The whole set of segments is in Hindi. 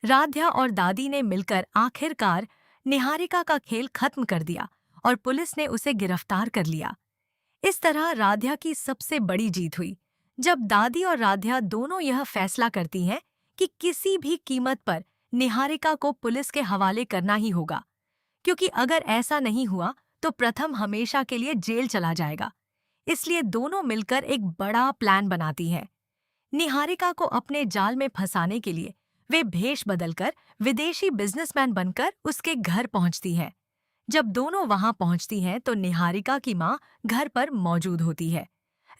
राध्या और दादी ने मिलकर आखिरकार निहारिका का खेल खत्म कर दिया और पुलिस ने उसे गिरफ्तार कर लिया। इस तरह राध्या की सबसे बड़ी जीत हुई, जब दादी और राध्या दोनों यह फैसला करती हैं कि किसी भी कीमत पर निहारिका को पुलिस के हवाले करना ही होगा, क्योंकि अगर ऐसा नहीं हुआ तो प्रथम हमेशा के लिए जेल चला जाएगा। इसलिए दोनों मिलकर एक बड़ा प्लान बनाती हैं। निहारिका को अपने जाल में फंसाने के लिए वे भेष बदलकर विदेशी बिजनेसमैन बनकर उसके घर पहुंचती हैं। जब दोनों वहां पहुंचती हैं तो निहारिका की मां घर पर मौजूद होती है।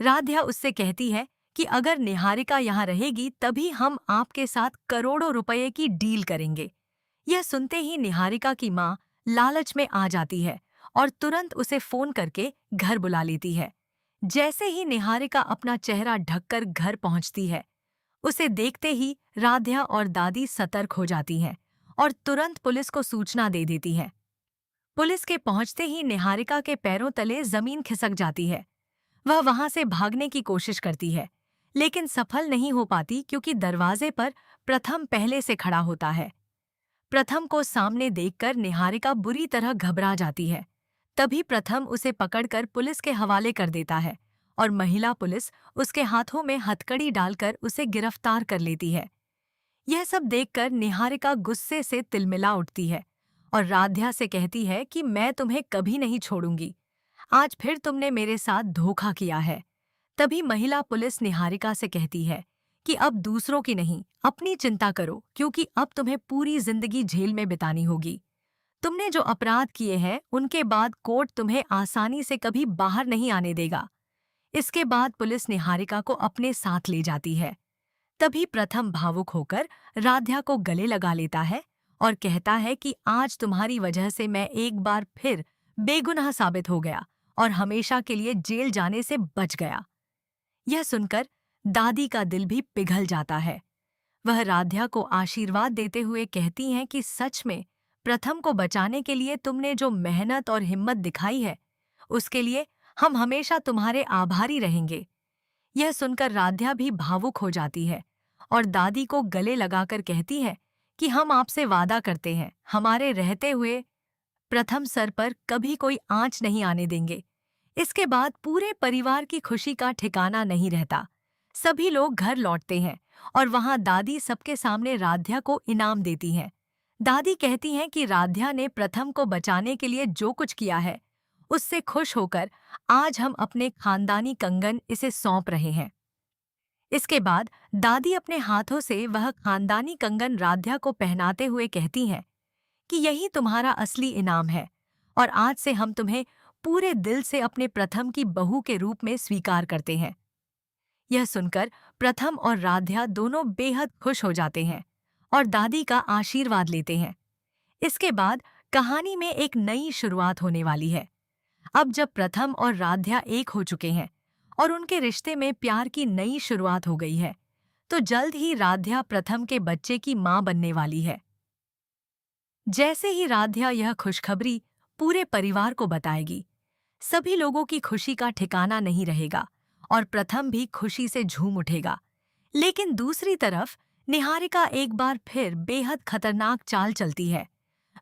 राध्या उससे कहती है कि अगर निहारिका यहाँ रहेगी तभी हम आपके साथ करोड़ों रुपए की डील करेंगे। यह सुनते ही निहारिका की मां लालच में आ जाती है और तुरंत उसे फोन करके घर बुला लेती है। जैसे ही निहारिका अपना चेहरा ढककर घर पहुंचती है, उसे देखते ही राध्या और दादी सतर्क हो जाती हैं और तुरंत पुलिस को सूचना दे देती हैं। पुलिस के पहुंचते ही निहारिका के पैरों तले जमीन खिसक जाती है। वह वहां से भागने की कोशिश करती है, लेकिन सफल नहीं हो पाती क्योंकि दरवाजे पर प्रथम पहले से खड़ा होता है। प्रथम को सामने देखकर निहारिका बुरी तरह घबरा जाती है। तभी प्रथम उसे पकड़कर पुलिस के हवाले कर देता है और महिला पुलिस उसके हाथों में हथकड़ी डालकर उसे गिरफ्तार कर लेती है। यह सब देखकर निहारिका गुस्से से तिलमिला उठती है और राध्या से कहती है कि मैं तुम्हें कभी नहीं छोड़ूंगी। आज फिर तुमने मेरे साथ धोखा किया है। तभी महिला पुलिस निहारिका से कहती है कि अब दूसरों की नहीं, अपनी चिंता करो, क्योंकि अब तुम्हें पूरी जिंदगी जेल में बितानी होगी। तुमने जो अपराध किए हैं उनके बाद कोर्ट तुम्हें आसानी से कभी बाहर नहीं आने देगा। इसके बाद पुलिस निहारिका को अपने साथ ले जाती है। तभी प्रथम भावुक होकर राध्या को गले लगा लेता है और कहता है कि आज तुम्हारी वजह से मैं एक बार फिर बेगुनाह साबित हो गया और हमेशा के लिए जेल जाने से बच गया। यह सुनकर दादी का दिल भी पिघल जाता है। वह राध्या को आशीर्वाद देते हुए कहती हैं कि सच में प्रथम को बचाने के लिए तुमने जो मेहनत और हिम्मत दिखाई है, उसके लिए हम हमेशा तुम्हारे आभारी रहेंगे। यह सुनकर राध्या भी भावुक हो जाती है और दादी को गले लगाकर कहती है कि हम आपसे वादा करते हैं, हमारे रहते हुए प्रथम सर पर कभी कोई आंच नहीं आने देंगे। इसके बाद पूरे परिवार की खुशी का ठिकाना नहीं रहता। सभी लोग घर लौटते हैं और वहां दादी सबके सामने राध्या को इनाम देती हैं। दादी कहती हैं कि राध्या ने प्रथम को बचाने के लिए जो कुछ किया है, उससे खुश होकर आज हम अपने खानदानी कंगन इसे सौंप रहे हैं। इसके बाद दादी अपने हाथों से वह खानदानी कंगन राध्या को पहनाते हुए कहती हैं कि यही तुम्हारा असली इनाम है और आज से हम तुम्हें पूरे दिल से अपने प्रथम की बहू के रूप में स्वीकार करते हैं। यह सुनकर प्रथम और राध्या दोनों बेहद खुश हो जाते हैं और दादी का आशीर्वाद लेते हैं। इसके बाद कहानी में एक नई शुरुआत होने वाली है। अब जब प्रथम और राध्या एक हो चुके हैं और उनके रिश्ते में प्यार की नई शुरुआत हो गई है, तो जल्द ही राध्या प्रथम के बच्चे की मां बनने वाली है। जैसे ही राध्या यह खुशखबरी पूरे परिवार को बताएगी, सभी लोगों की खुशी का ठिकाना नहीं रहेगा और प्रथम भी खुशी से झूम उठेगा। लेकिन दूसरी तरफ निहारिका एक बार फिर बेहद खतरनाक चाल चलती है।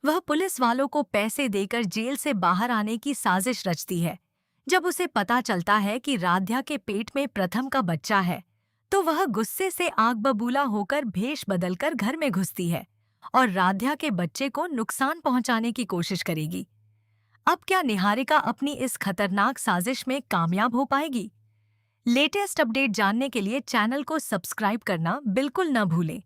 वह पुलिस वालों को पैसे देकर जेल से बाहर आने की साजिश रचती है। जब उसे पता चलता है कि राध्या के पेट में प्रथम का बच्चा है, तो वह गुस्से से आग बबूला होकर भेष बदलकर घर में घुसती है और राध्या के बच्चे को नुकसान पहुंचाने की कोशिश करेगी। अब क्या निहारिका अपनी इस खतरनाक साजिश में कामयाब हो पाएगी? लेटेस्ट अपडेट जानने के लिए चैनल को सब्सक्राइब करना बिल्कुल न भूलें।